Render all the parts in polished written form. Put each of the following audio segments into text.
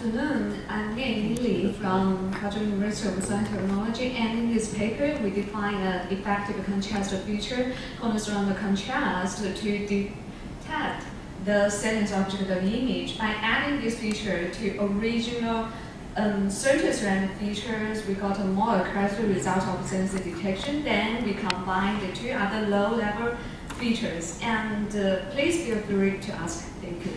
afternoon. I'm Lee from Kazoo University of Science and Technology, and in this paper we define an effective contrast feature cornerstone the contrast to detect the salient object of the image. By adding this feature to original surface random features, we got a more accurate result of sensor detection. Then we combine the two other low-level features. And please feel free to ask. Thank you.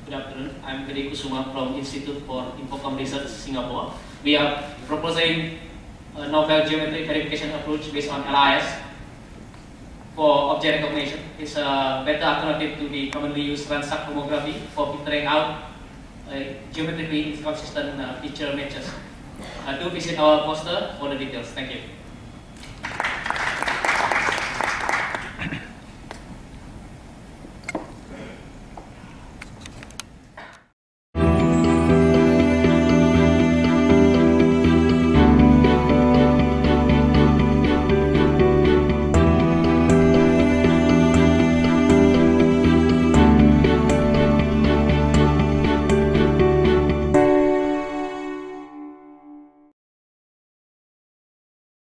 Good afternoon. I'm Kusuma from Institute for Infocom Research, Singapore. We are proposing a novel geometric verification approach based on LIS for object recognition. It's a better alternative to the commonly used ransack homography for filtering out geometrically inconsistent feature matches. Do visit our poster for the details. Thank you.